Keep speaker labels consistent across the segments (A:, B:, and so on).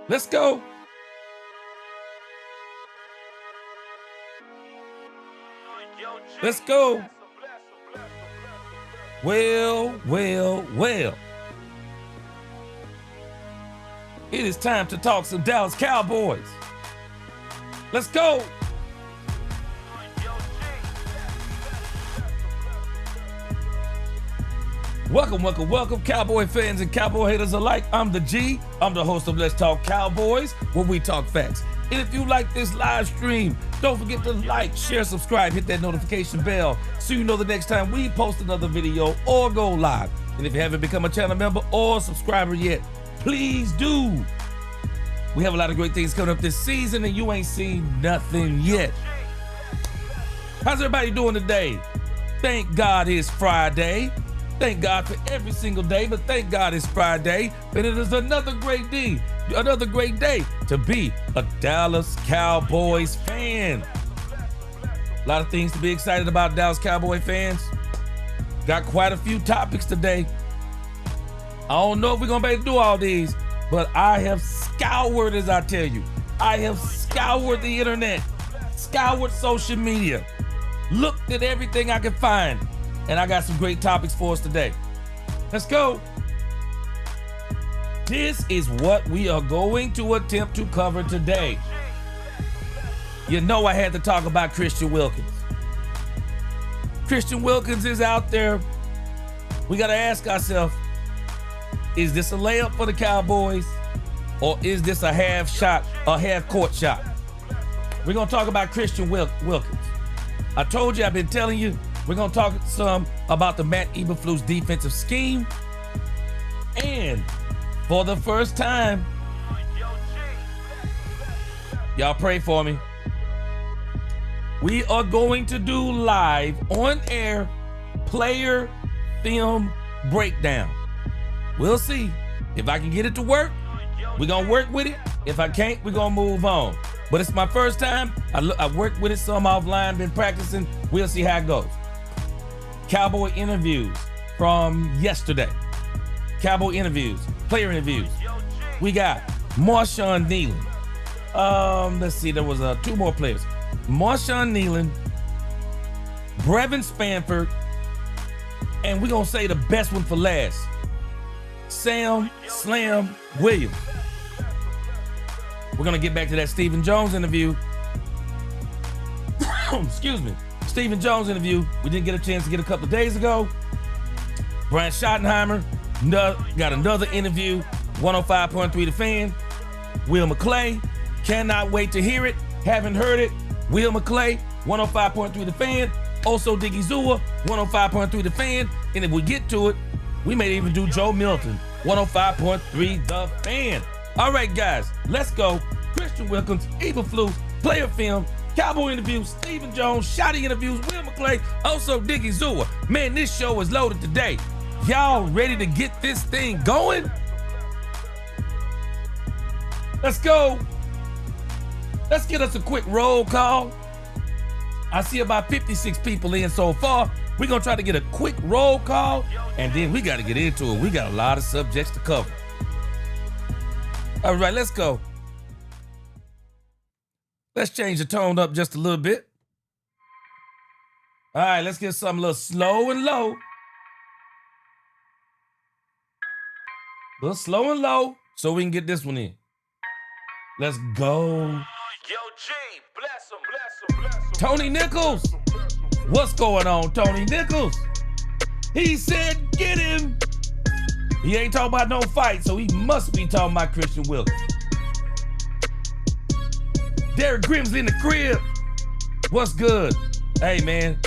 A: Let's go. Let's go. Well. It is time to talk some Dallas Cowboys. Let's go. Welcome, Cowboy fans and Cowboy haters alike. I'm the G. I'm the host of Let's Talk Cowboys, where we talk facts. And if you like this live stream, don't forget to like, share, subscribe, hit that notification bell so you know the next time we post another video or go live. And if you haven't become a channel member or subscriber yet, please do. We have a lot of great things coming up this season and you ain't seen nothing yet. How's everybody doing today? Thank God it's Friday. Thank God for every single day, but thank God it's Friday. And it is another great day to be a Dallas Cowboys fan. A lot of things to be excited about, Dallas Cowboy fans. Got quite a few topics today. I don't know if we're gonna be able to do all these, but I have scoured, as I tell you. I have scoured the internet, scoured social media, looked at everything I could find, and I got some great topics for us today. Let's go. This is what we are going to attempt to cover today. You know I had to talk about Christian Wilkins. Christian Wilkins is out there. We got to ask ourselves, is this a layup for the Cowboys, or is this a half-court shot? We're going to talk about Christian Wilkins. I told you, I've been telling you, we're going to talk some about the Matt Eberflus defensive scheme. And for the first time, y'all pray for me, we are going to do live on-air player film breakdown. We'll see. If I can get it to work, we're going to work with it. If I can't, we're going to move on. But it's my first time. I worked with it some offline, been practicing. We'll see how it goes. Cowboy interviews from yesterday. Cowboy interviews, player interviews. We got Marshawn Kneeland. Let's see, there was two more players. Marshawn Kneeland, Brevin Spanford, and we're going to say the best one for last, Sam Slam Williams. We're going to get back to that Stephen Jones interview. Excuse me. Stephen Jones interview. We didn't get a chance to get a couple of days ago. Brian Schottenheimer got another interview. 105.3 The Fan. Will McClay. Cannot wait to hear it. Haven't heard it. Will McClay. 105.3 The Fan. Also Diggy Zua. 105.3 The Fan. And if we get to it, we may even do Joe Milton. 105.3 The Fan. All right, guys, let's go. Christian Wilkins, Eberflus, player film, Cowboy interviews, Stephen Jones, Shotty interviews, Will McClay, also Diggy Zua. Man, this show is loaded today. Y'all ready to get this thing going? Let's go. Let's get us a quick roll call. I see about 56 people in so far. We're going to try to get a quick roll call, and then we got to get into it. We got a lot of subjects to cover. All right, let's go. Let's change the tone up just a little bit. All right, let's get something a little slow and low. A little slow and low so we can get this one in. Let's go.
B: Yo, G, bless him.
A: Tony Nichols. What's going on, Tony Nichols? He said, get him. He ain't talking about no fight, so he must be talking about Christian Wilkins. Derek Grimm's in the crib. What's good? Hey, man,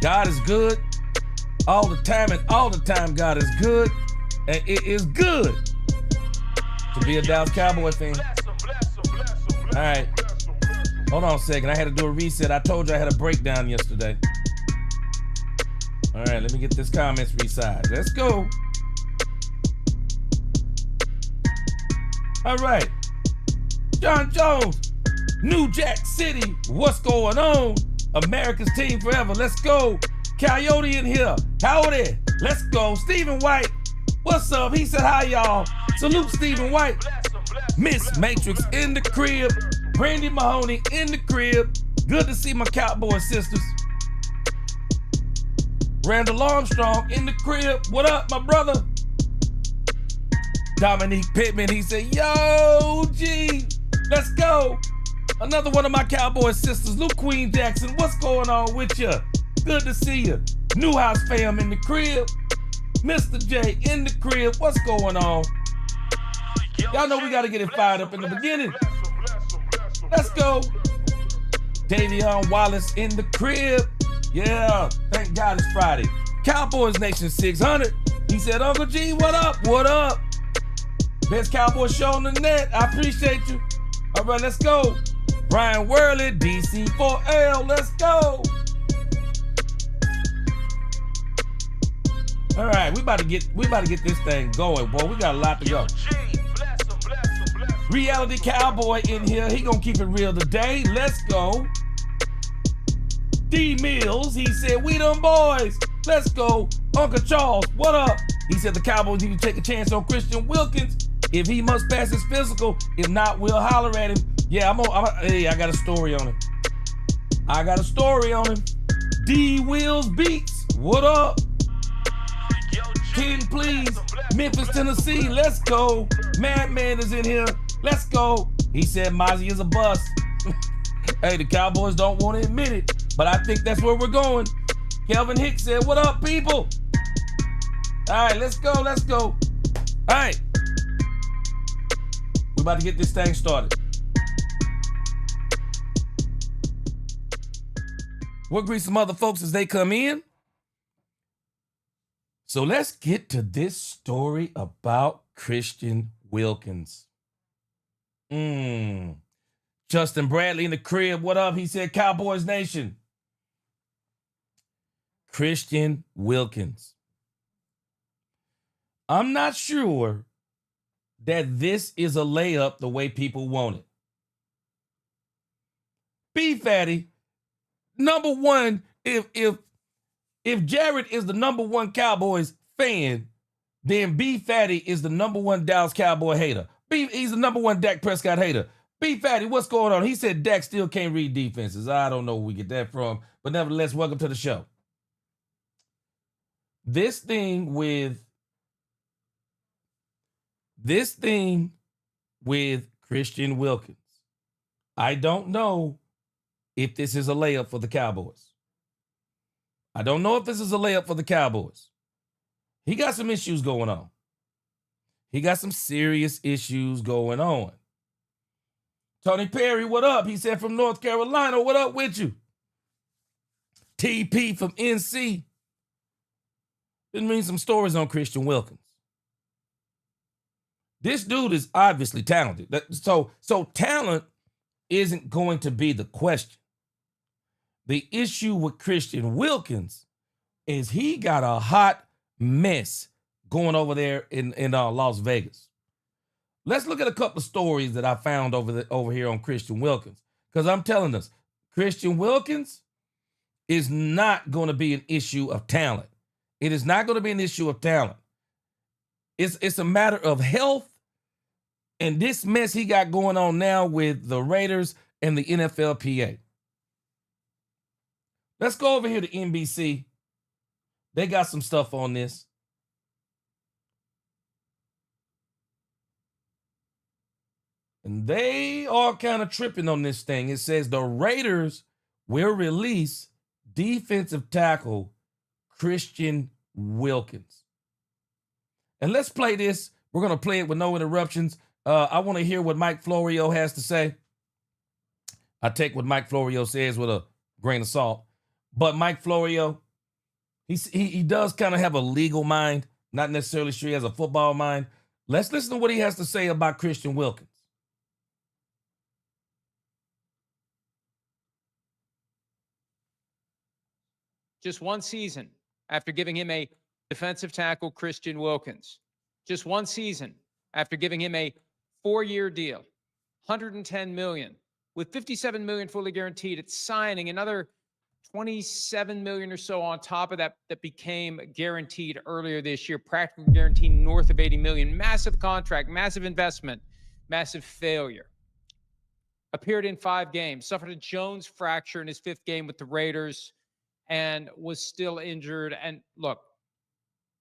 A: God is good all the time, and all the time God is good, and it is good to be a Dallas Cowboy fan. All right, hold on a second. I had to do a reset. I told you I had a breakdown yesterday. All right, let me get this comments resized. Let's go. All right, John Jones, New Jack City, what's going on? America's team forever, let's go. Coyote in here, howdy, let's go. Stephen White, What's up? He said, hi, y'all. Salute Stephen White.
B: Bless 'em, bless 'em,
A: Miss
B: bless 'em.
A: Matrix in the crib. Brandy Mahoney in the crib. Good to see my Cowboy sisters. Randall Armstrong in the crib. What up, my brother? Dominique Pittman, he said, yo, G, let's go. Another one of my Cowboy sisters, Luke Queen Jackson, what's going on with you? Good to see you. Newhouse fam in the crib. Mr. J in the crib, what's going on? Y'all know we got to get it fired up in the beginning. Let's go. Davion Wallace in the crib. Yeah, thank God it's Friday. Cowboys Nation 600. He said, Uncle G, what up? What up? Best Cowboy show on the net. I appreciate you. All right, let's go. Brian Worley, DC4L. Let's go. All right, we about to get this thing going, boy. We got a lot to go. Reality Cowboy in here. He gonna keep it real today. Let's go. D Mills, he said, we them boys. Let's go. Uncle Charles, what up? He said the Cowboys need to take a chance on Christian Wilkins if he must pass his physical. If not, we'll holler at him. Yeah, hey, I got a story on him. D Wills Beats, what up? Ken, please. Memphis, Tennessee, let's go. Madman is in here. Let's go. He said Mozzie is a bust. Hey, the Cowboys don't want to admit it, but I think that's where we're going. Kelvin Hicks said, what up, people? All right, let's go. All right. We're about to get this thing started. We'll greet some other folks as they come in. So let's get to this story about Christian Wilkins. Justin Bradley in the crib. What up? He said, Cowboys Nation. Christian Wilkins. I'm not sure that this is a layup the way people want it. B Fatty, number one, if Jared is the number one Cowboys fan, then B Fatty is the number one Dallas Cowboy hater. He's the number one Dak Prescott hater. B Fatty, what's going on? He said Dak still can't read defenses. I don't know where we get that from, but nevertheless, welcome to the show. This thing with Christian Wilkins, I don't know if this is a layup for the Cowboys. He got some issues going on. He got some serious issues going on. Tony Perry, what up? He said from North Carolina, what up with you? TP from NC. Didn't read some stories on Christian Wilkins. This dude is obviously talented. So talent isn't going to be the question. The issue with Christian Wilkins is he got a hot mess going over there in Las Vegas. Let's look at a couple of stories that I found over here on Christian Wilkins. Because I'm telling us, Christian Wilkins is not going to be an issue of talent. It is not going to be an issue of talent. It's a matter of health and this mess he got going on now with the Raiders and the NFLPA. Let's go over here to NBC. They got some stuff on this. And they are kind of tripping on this thing. It says the Raiders will release defensive tackle Christian Wilkins. And let's play this. We're going to play it with no interruptions. I want to hear what Mike Florio has to say. I take what Mike Florio says with a grain of salt. But Mike Florio, he does kind of have a legal mind, not necessarily sure he has a football mind. Let's listen to what he has to say about Christian Wilkins.
C: Just one season after giving him a defensive tackle, Christian Wilkins. Just one season after giving him a 4-year deal, $110 million, with $57 million fully guaranteed. It's signing another $27 million or so on top of that that became guaranteed earlier this year, practically guaranteed north of $80 million. Massive contract, massive investment, massive failure. Appeared in 5 games, suffered a Jones fracture in his 5th game with the Raiders, and was still injured. And look,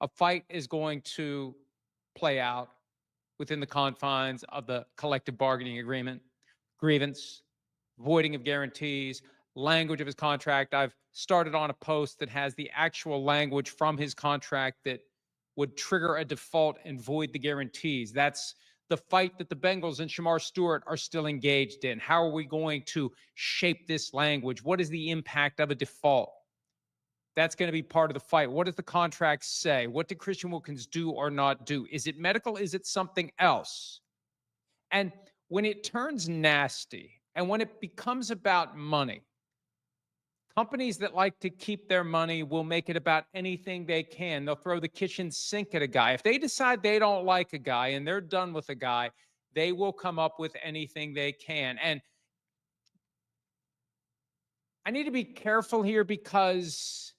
C: a fight is going to play out within the confines of the collective bargaining agreement, grievance, voiding of guarantees, language of his contract. I've started on a post that has the actual language from his contract that would trigger a default and void the guarantees. That's the fight that the Bengals and Shamar Stewart are still engaged in. How are we going to shape this language? What is the impact of a default? That's going to be part of the fight. What does the contract say? What did Christian Wilkins do or not do? Is it medical? Is it something else? And when it turns nasty and when it becomes about money, companies that like to keep their money will make it about anything they can. They'll throw the kitchen sink at a guy. If they decide they don't like a guy and they're done with a guy, they will come up with anything they can. And I need to be careful here because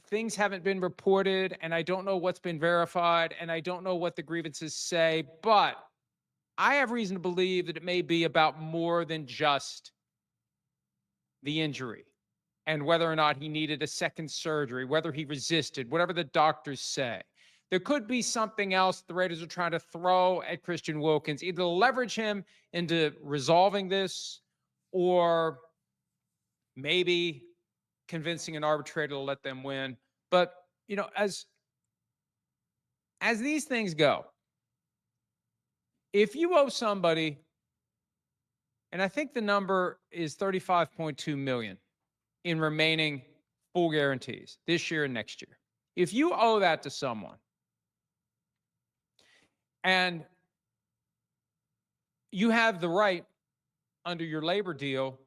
C: things haven't been reported and I don't know what's been verified and I don't know what the grievances say, but I have reason to believe that it may be about more than just the injury and whether or not he needed a second surgery, whether he resisted, whatever the doctors say. There could be something else the Raiders are trying to throw at Christian Wilkins, either to leverage him into resolving this or maybe convincing an arbitrator to let them win. But, you know, as these things go, if you owe somebody, and I think the number is $35.2 million in remaining full guarantees this year and next year. If you owe that to someone and you have the right under your labor deal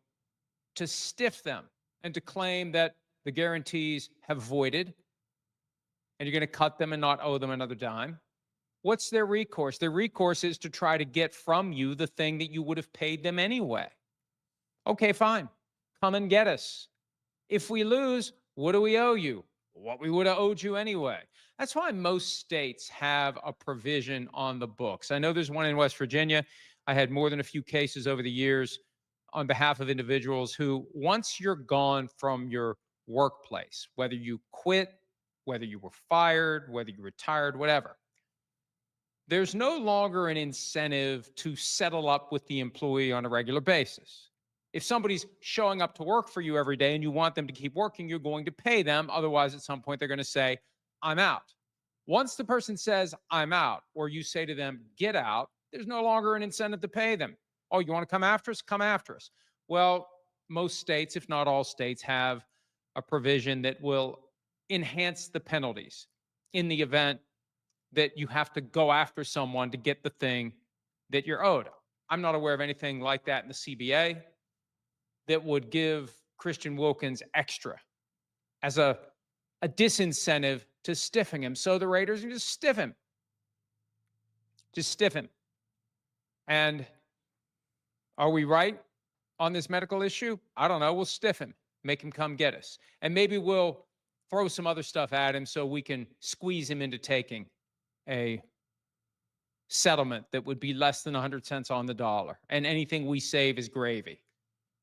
C: to stiff them and to claim that the guarantees have voided and you're going to cut them and not owe them another dime, what's their recourse? Their recourse is to try to get from you the thing that you would have paid them anyway. Okay, fine. Come and get us. If we lose, what do we owe you? What we would have owed you anyway. That's why most states have a provision on the books. I know there's one in West Virginia. I had more than a few cases over the years on behalf of individuals who, once you're gone from your workplace, whether you quit, whether you were fired, whether you retired, whatever, there's no longer an incentive to settle up with the employee on a regular basis. If somebody's showing up to work for you every day and you want them to keep working, you're going to pay them. Otherwise, at some point, they're going to say, I'm out. Once the person says, I'm out, or you say to them, get out, there's no longer an incentive to pay them. Oh, you want to come after us? Come after us. Well, most states, if not all states, have a provision that will enhance the penalties in the event that you have to go after someone to get the thing that you're owed. I'm not aware of anything like that in the CBA that would give Christian Wilkins extra as a disincentive to stiffing him. So the Raiders can just stiff him. Just stiff him. And are we right on this medical issue? I don't know. We'll stiff him, make him come get us. And maybe we'll throw some other stuff at him so we can squeeze him into taking a settlement that would be less than 100 cents on the dollar. And anything we save is gravy.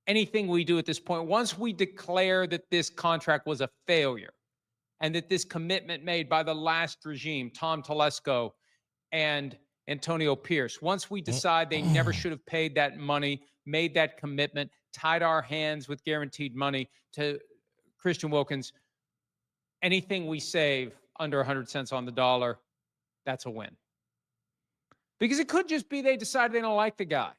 C: Anything we do at this point, once we declare that this contract was a failure and that this commitment made by the last regime, Tom Telesco and Antonio Pierce, once we decide they never should have paid that money, made that commitment, tied our hands with guaranteed money to Christian Wilkins, anything we save under 100 cents on the dollar, that's a win. Because it could just be they decide they don't like the guy.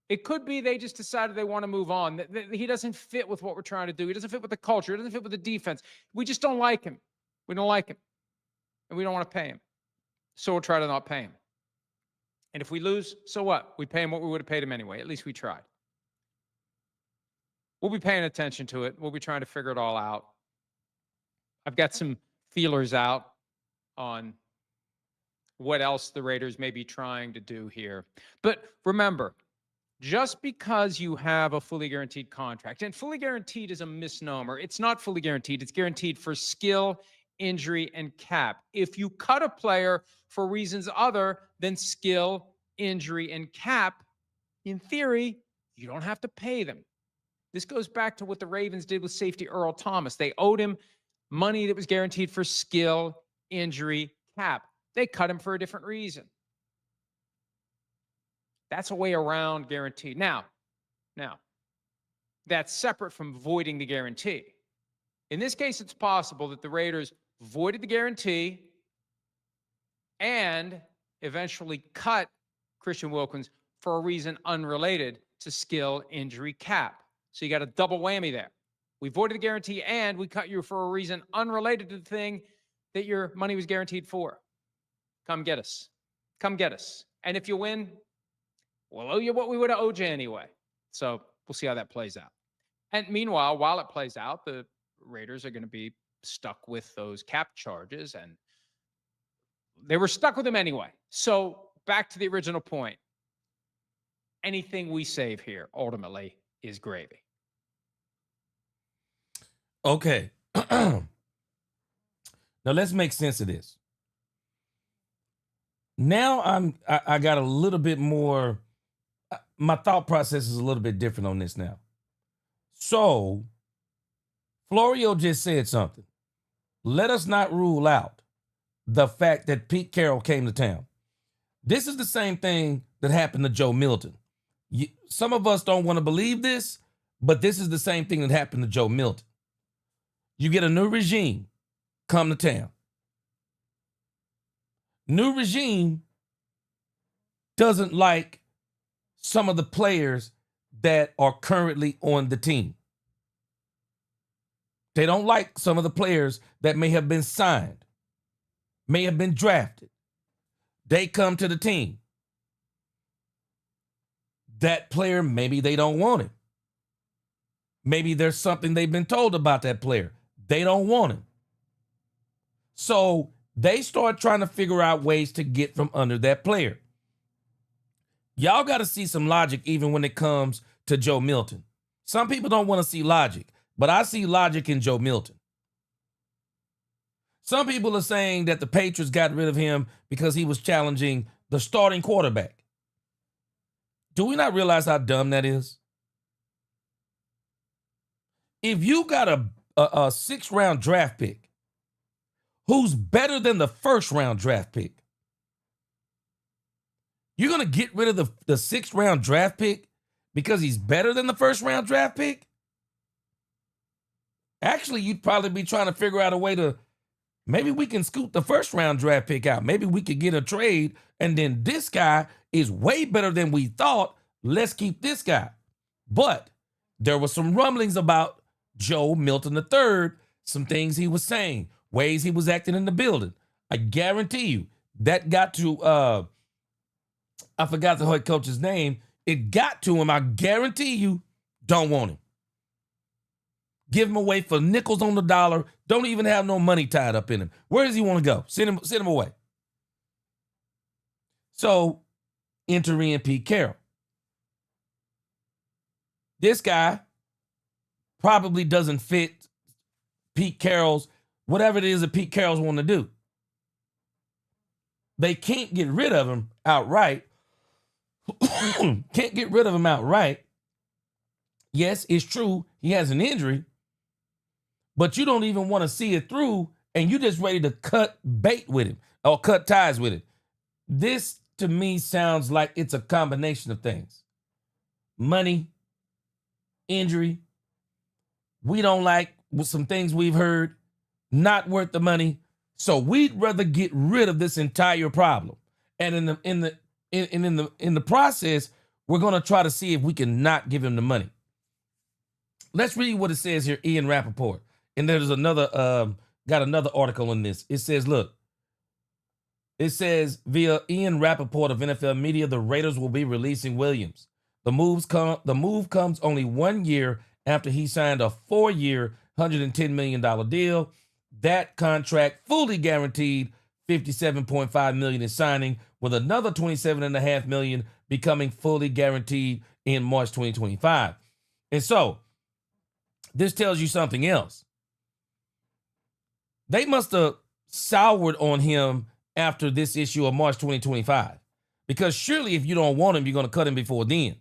C: It could be they just decided they want to move on. He doesn't fit with what we're trying to do. He doesn't fit with the culture. He doesn't fit with the defense. We just don't like him. We don't like him. And we don't want to pay him. So we'll try to not pay him. And if we lose, so what? We pay him what we would have paid him anyway. At least we tried. We'll be paying attention to it. We'll be trying to figure it all out. I've got some feelers out on what else the Raiders may be trying to do here. But remember, just because you have a fully guaranteed contract, and fully guaranteed is a misnomer. It's not fully guaranteed. It's guaranteed for skill, injury, and cap. If you cut a player for reasons other than skill, injury, and cap, in theory, you don't have to pay them. This goes back to what the Ravens did with safety Earl Thomas. They owed him money that was guaranteed for skill, injury, cap. They cut him for a different reason. That's a way around guarantee. Now, that's separate from voiding the guarantee. In this case, it's possible that the Raiders voided the guarantee and eventually cut Christian Wilkins for a reason unrelated to skill, injury, cap. So you got a double whammy there. We voided the guarantee and we cut you for a reason unrelated to the thing that your money was guaranteed for. Come get us. Come get us. And if you win, we'll owe you what we would have owed you anyway. So we'll see how that plays out. And meanwhile, while it plays out, the Raiders are going to be stuck with those cap charges, and they were stuck with them anyway. So back to the original point. Anything we save here ultimately is gravy.
A: Okay. Now let's make sense of this. Now I got a little bit more, my thought process is a little bit different on this now. So Florio just said something. Let us not rule out the fact that Pete Carroll came to town. This is the same thing that happened to Joe Milton. Some of us don't want to believe this, but this is the same thing that happened to Joe Milton. You get a new regime come to town. New regime doesn't like some of the players that are currently on the team. They don't like some of the players that may have been signed, may have been drafted. They come to the team. That player, maybe they don't want him. Maybe there's something they've been told about that player. They don't want him. So they start trying to figure out ways to get from under that player. Y'all got to see some logic even when it comes to Joe Milton. Some people don't want to see logic, but I see logic in Joe Milton. Some people are saying that the Patriots got rid of him because he was challenging the starting quarterback. Do we not realize how dumb that is? If you got a sixth-round draft pick who's better than the first-round draft pick, you're going to get rid of the sixth-round draft pick because he's better than the first-round draft pick? Actually, you'd probably be trying to figure out a way to, maybe we can scoot the first-round draft pick out. Maybe we could get a trade, and then this guy is way better than we thought. Let's keep this guy. But there were some rumblings about Joe Milton III, some things he was saying, ways he was acting in the building. I guarantee you that got to, I forgot the head coach's name. It got to him. I guarantee you don't want him. Give him away for nickels on the dollar. Don't even have no money tied up in him. Where does he want to go? Send him away. So enter in Pete Carroll. This guy probably doesn't fit Pete Carroll's, whatever it is that Pete Carroll's want to do. They can't get rid of him outright. Can't get rid of him outright. Yes, it's true. He has an injury, but you don't even want to see it through, and you're just ready to cut bait with him or cut ties with him. This, to me, sounds like it's a combination of things. Money, injury. We don't like some things we've heard, not worth the money. So we'd rather get rid of this entire problem. And in the process, we're going to try to see if we can not give him the money. Let's read what it says here, Ian Rappaport. And there's another, got another article on this. It says, look, it says via Ian Rappaport of NFL Media, the Raiders will be releasing Williams. The move comes only 1 year after he signed a 4-year, $110 million deal. That contract fully guaranteed $57.5 million in signing, with another $27.5 million becoming fully guaranteed in March 2025. And so this tells you something else. They must have soured on him after this issue of March 2025, because surely if you don't want him, you're going to cut him before then.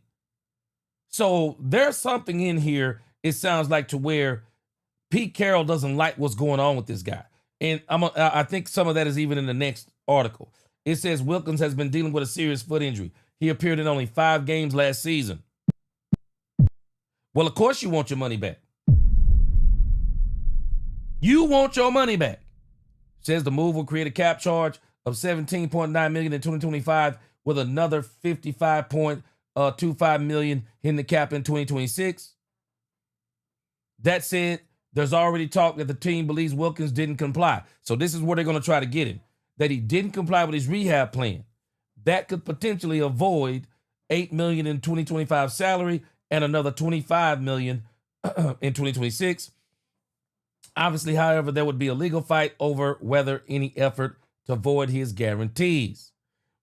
A: So there's something in here, it sounds like, to where Pete Carroll doesn't like what's going on with this guy. And I think some of that is even in the next article. It says Wilkins has been dealing with a serious foot injury. He appeared in only 5 games last season. Well, of course you want your money back. You want your money back. Says the move will create a cap charge of $17.9 million in 2025 with another $55.25 million in the cap in 2026. That said, there's already talk that the team believes Wilkins didn't comply. So this is where they're going to try to get him, that he didn't comply with his rehab plan. That could potentially avoid $8 million in 2025 salary and another $25 million in 2026. Obviously, however, there would be a legal fight over whether any effort to void his guarantees.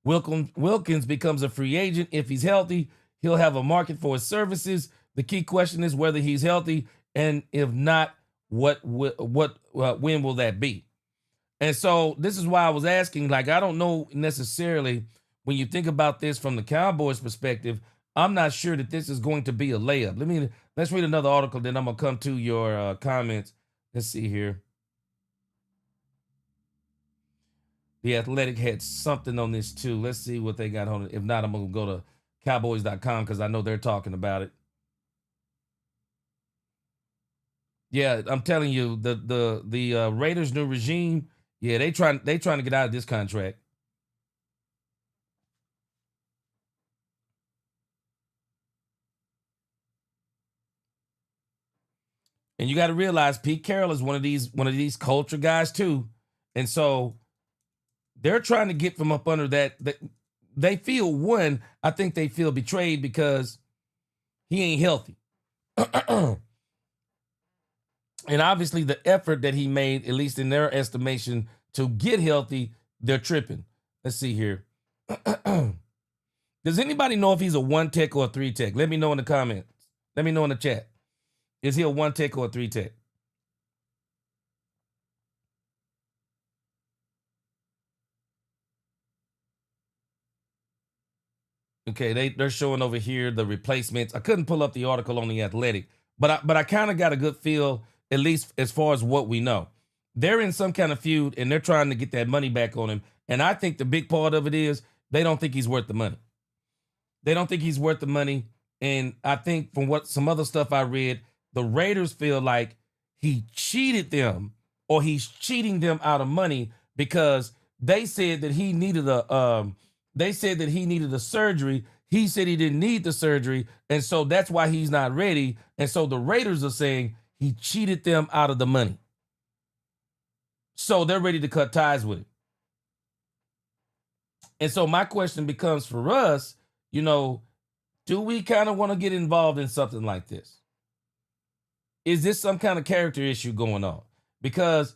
A: Wilkins becomes a free agent. If he's healthy, he'll have a market for his services. The key question is whether he's healthy, and if not, when will that be? And so this is why I was asking, like, I don't know necessarily, when you think about this from the Cowboys perspective, I'm not sure that this is going to be a layup. Let's read another article, then I'm going to come to your comments. Let's see here. The Athletic had something on this too. Let's see what they got on it. If not, I'm going to go to cowboys.com because I know they're talking about it. Yeah, I'm telling you, the Raiders' new regime, yeah, they trying to get out of this contract. And you got to realize Pete Carroll is one of these culture guys too. And so they're trying to get from up under that they feel, one, I think they feel betrayed because he ain't healthy. And obviously the effort that he made, at least in their estimation, to get healthy, they're tripping. Let's see here. Does anybody know if he's a 1-tech or a 3-tech? Let me know in the comments. Let me know in the chat. Is he a 1-tech or a 3-tech? Okay, they're showing over here the replacements. I couldn't pull up the article on The Athletic, but I kind of got a good feel, at least as far as what we know. They're in some kind of feud, and they're trying to get that money back on him. And I think the big part of it is they don't think he's worth the money. They don't think he's worth the money. And I think from what some other stuff I read, the Raiders feel like he cheated them, or he's cheating them out of money, because they said that he needed a surgery. He said he didn't need the surgery, and so that's why he's not ready. And so the Raiders are saying he cheated them out of the money. So they're ready to cut ties with him. And so my question becomes for us, do we kind of want to get involved in something like this? Is this some kind of character issue going on? Because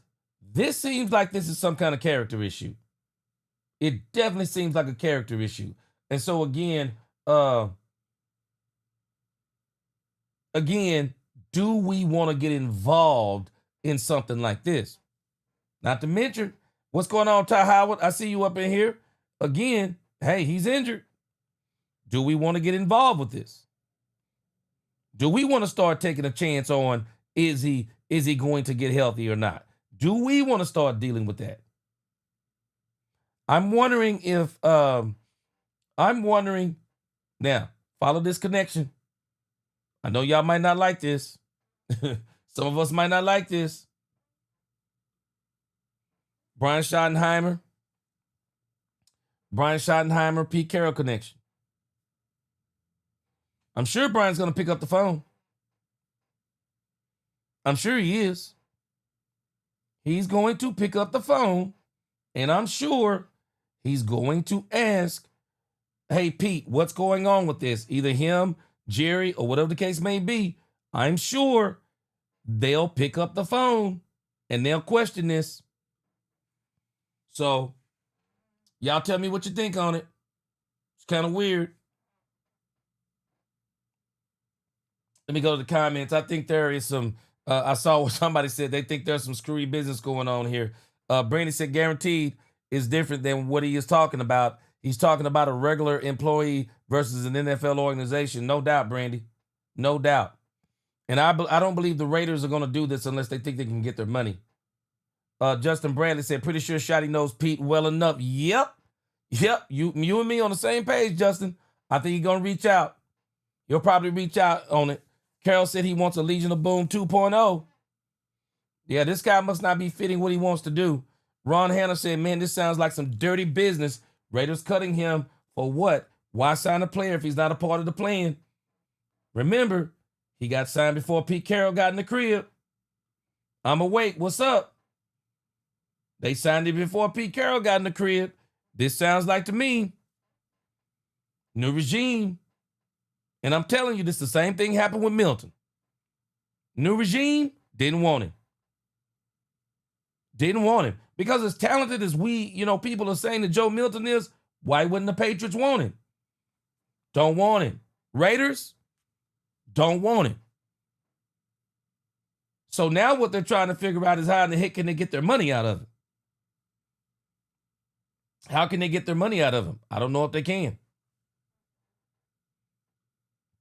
A: this seems like this is some kind of character issue. It definitely seems like a character issue. And so again, do we want to get involved in something like this? Not to mention, what's going on, Ty Howard? I see you up in here. Again, hey, he's injured. Do we want to get involved with this? Do we want to start taking a chance on, is he going to get healthy or not? Do we want to start dealing with that? I'm wondering now, follow this connection. I know y'all might not like this. Some of us might not like this. Brian Schottenheimer, Pete Carroll connection. I'm sure Brian's going to pick up the phone. I'm sure he is. He's going to pick up the phone, and I'm sure he's going to ask, hey, Pete, what's going on with this? Either him, Jerry, or whatever the case may be. I'm sure they'll pick up the phone, and they'll question this. So, y'all tell me what you think on it. It's kind of weird. Let me go to the comments. I think there is some. I saw what somebody said. They think there's some screwy business going on here. Brandy said guaranteed is different than what he is talking about. He's talking about a regular employee versus an NFL organization. No doubt, Brandy. No doubt. And I don't believe the Raiders are going to do this unless they think they can get their money. Justin Bradley said, pretty sure Shotty knows Pete well enough. Yep. You and me on the same page, Justin. I think he's going to reach out. He'll probably reach out on it. Carol said he wants a Legion of Boom 2.0. Yeah, this guy must not be fitting what he wants to do. Ron Hanna said, man, this sounds like some dirty business. Raiders cutting him for what? Why sign a player if he's not a part of the plan? Remember, he got signed before Pete Carroll got in the crib. I'm awake. What's up? They signed him before Pete Carroll got in the crib. This sounds like to me. New regime. And I'm telling you, this the same thing happened with Milton. New regime didn't want him. Didn't want him. Because as talented as people are saying that Joe Milton is, why wouldn't the Patriots want him? Don't want him. Raiders don't want him. So now what they're trying to figure out is how in the heck can they get their money out of him? How can they get their money out of him? I don't know if they can.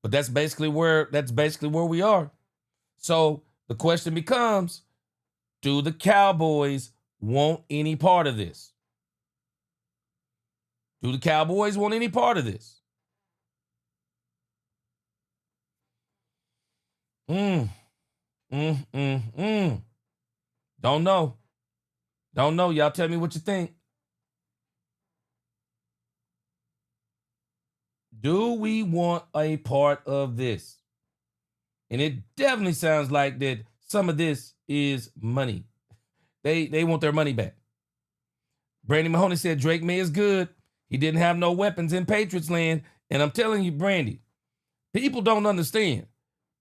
A: But that's basically where we are. So the question becomes, do the Cowboys want any part of this? Do the Cowboys want any part of this? Don't know. Don't know. Y'all tell me what you think. Do we want a part of this? And it definitely sounds like that some of this is money. They want their money back. Brandy Mahoney said Drake May is good. He didn't have no weapons in Patriots land. And I'm telling you, Brandy, people don't understand.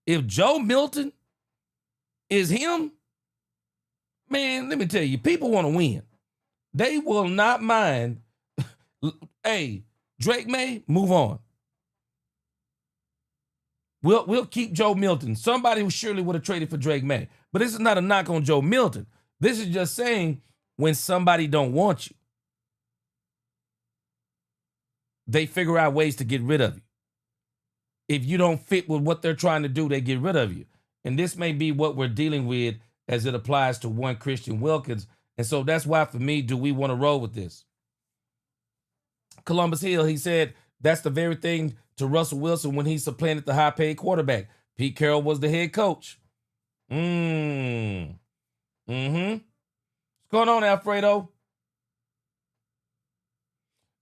A: If Joe Milton is him, man, let me tell you, people want to win. They will not mind. Hey, Drake May, move on. We'll keep Joe Milton. Somebody who surely would have traded for Drake May. But this is not a knock on Joe Milton. This is just saying when somebody don't want you, they figure out ways to get rid of you. If you don't fit with what they're trying to do, they get rid of you. And this may be what we're dealing with as it applies to one Christian Wilkins. And so that's why, for me, do we want to roll with this? Columbus Hill, he said, that's the very thing to Russell Wilson when he supplanted the high-paid quarterback. Pete Carroll was the head coach. What's going on, Alfredo?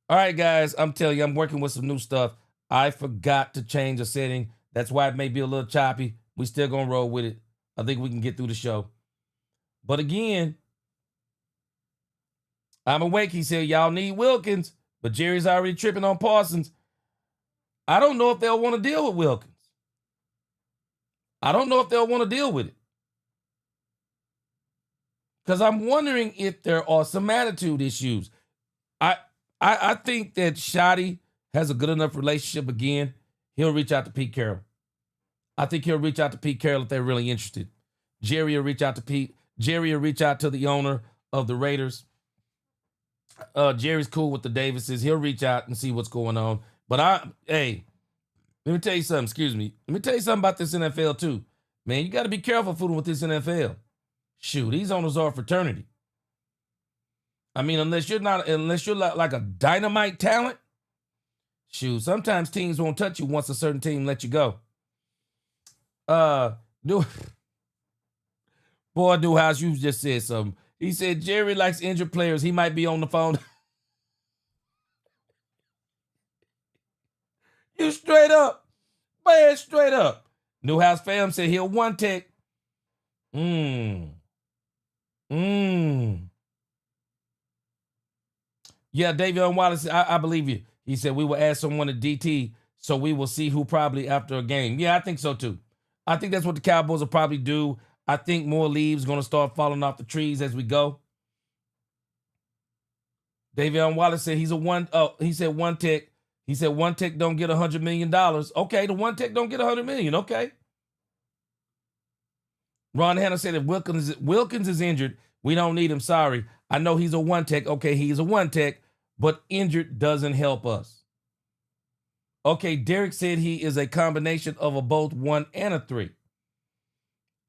A: All right, guys, I'm telling you, I'm working with some new stuff. I forgot to change a setting. That's why it may be a little choppy. We still going to roll with it. I think we can get through the show. But again, I'm awake. He said, y'all need Wilkins, but Jerry's already tripping on Parsons. I don't know if they'll want to deal with Wilkins. I don't know if they'll want to deal with it. Because I'm wondering if there are some attitude issues. I think that Shotty has a good enough relationship again. He'll reach out to Pete Carroll. I think he'll reach out to Pete Carroll if they're really interested. Jerry will reach out to Pete. Jerry will reach out to the owner of the Raiders. Jerry's cool with the Davises. He'll reach out and see what's going on. But let me tell you something. Excuse me. Let me tell you something about this NFL too. Man, you got to be careful fooling with this NFL. Shoot, these owners are a fraternity. I mean, unless you're like a dynamite talent, shoot, sometimes teams won't touch you once a certain team let you go. Newhouse, you just said something. He said Jerry likes injured players. He might be on the phone. You straight up. Man, straight up. Newhouse fam said he'll one tech. Yeah, Davion Wallace, I believe you. He said we will add someone to DT, so we will see who probably after a game. Yeah, I think so too. I think that's what the Cowboys will probably do. I think more leaves going to start falling off the trees as we go. Davion Wallace said he said one tech. He said one tech don't get $100 million. Okay, the one tech don't get $100 million. Okay. Ron Hanna said if Wilkins is injured, we don't need him. Sorry. I know he's a one tech. Okay, he's a one tech, but injured doesn't help us. Okay, Derek said he is a combination of a both 1 and a 3.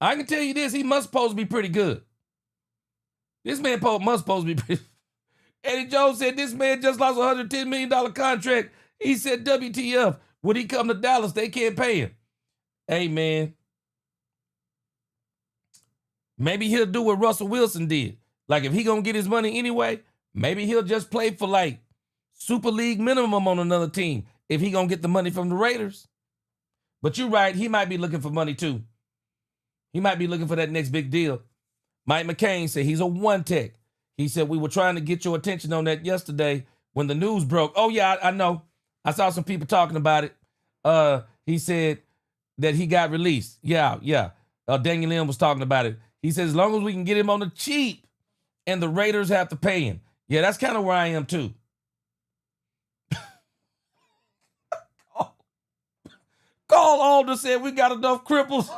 A: I can tell you this, he must supposed to be pretty good. This man must supposed to be pretty. Eddie Jones said this man just lost a $110 million contract. He said, WTF, when he come to Dallas, they can't pay him. Hey, man. Maybe he'll do what Russell Wilson did. Like, if he gonna get his money anyway, maybe he'll just play for, like, Super League minimum on another team if he gonna get the money from the Raiders. But you're right, he might be looking for money, too. He might be looking for that next big deal. Mike McCain said he's a one tech. He said we were trying to get your attention on that yesterday when the news broke. Oh, yeah, I know. I saw some people talking about it. He said that he got released. Yeah. Daniel Lynn was talking about it. He said as long as we can get him on the cheap and the Raiders have to pay him. Yeah, that's kind of where I am, too. Carl Alder said we got enough cripples.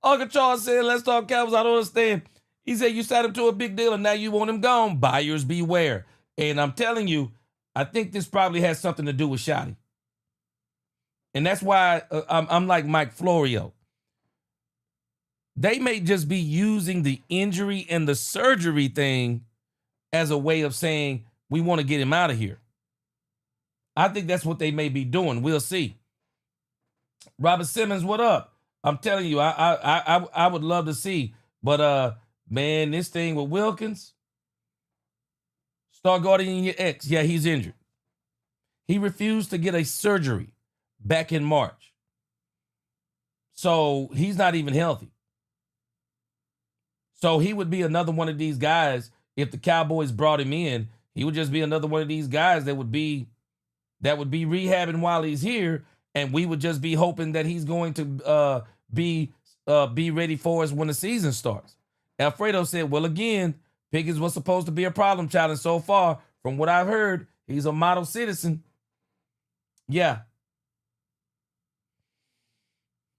A: Uncle Charles said, let's talk Cowboys. I don't understand. He said you signed him to a big deal and now you want him gone. Buyers beware. And I'm telling you, I think this probably has something to do with Shotty. And that's why I'm like Mike Florio. They may just be using the injury and the surgery thing as a way of saying, we want to get him out of here. I think that's what they may be doing. We'll see. Robert Simmons, what up? I'm telling you, I would love to see. But, man, this thing with Wilkins, start guarding your ex. Yeah, he's injured. He refused to get a surgery back in March. So he's not even healthy. So he would be another one of these guys. If the Cowboys brought him in, he would just be another one of these guys that would be rehabbing while he's here. And we would just be hoping that he's going to be ready for us when the season starts. Alfredo said, well, again, Pickens was supposed to be a problem child, and so far, from what I've heard, he's a model citizen. Yeah.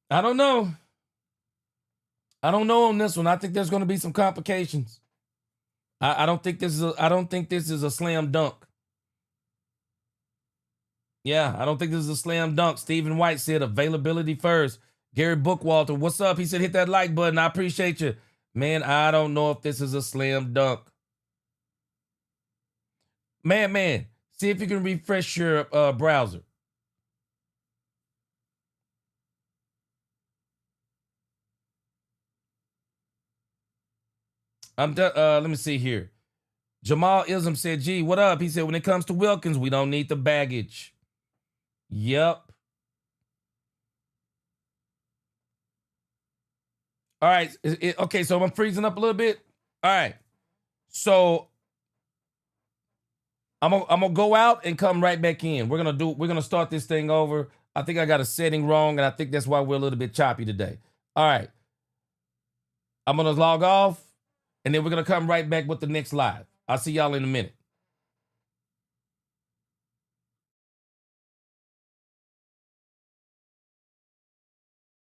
A: I don't know. I don't know on this one. I think there's going to be some complications. I don't think this is a slam dunk. Yeah, I don't think this is a slam dunk. Stephen White said availability first. Gary Bookwalter, what's up? He said hit that like button. I appreciate you. Man, I don't know if this is a slam dunk. Man, see if you can refresh your browser. Let me see here. Jamal Ism said, gee, what up? He said, when it comes to Wilkins, we don't need the baggage. Yep. All right. Okay, so I'm freezing up a little bit. All right. So I'm gonna go out and come right back in. We're gonna start this thing over. I think I got a setting wrong, and I think that's why we're a little bit choppy today. All right. I'm gonna log off, and then we're gonna come right back with the next live. I'll see y'all in a minute.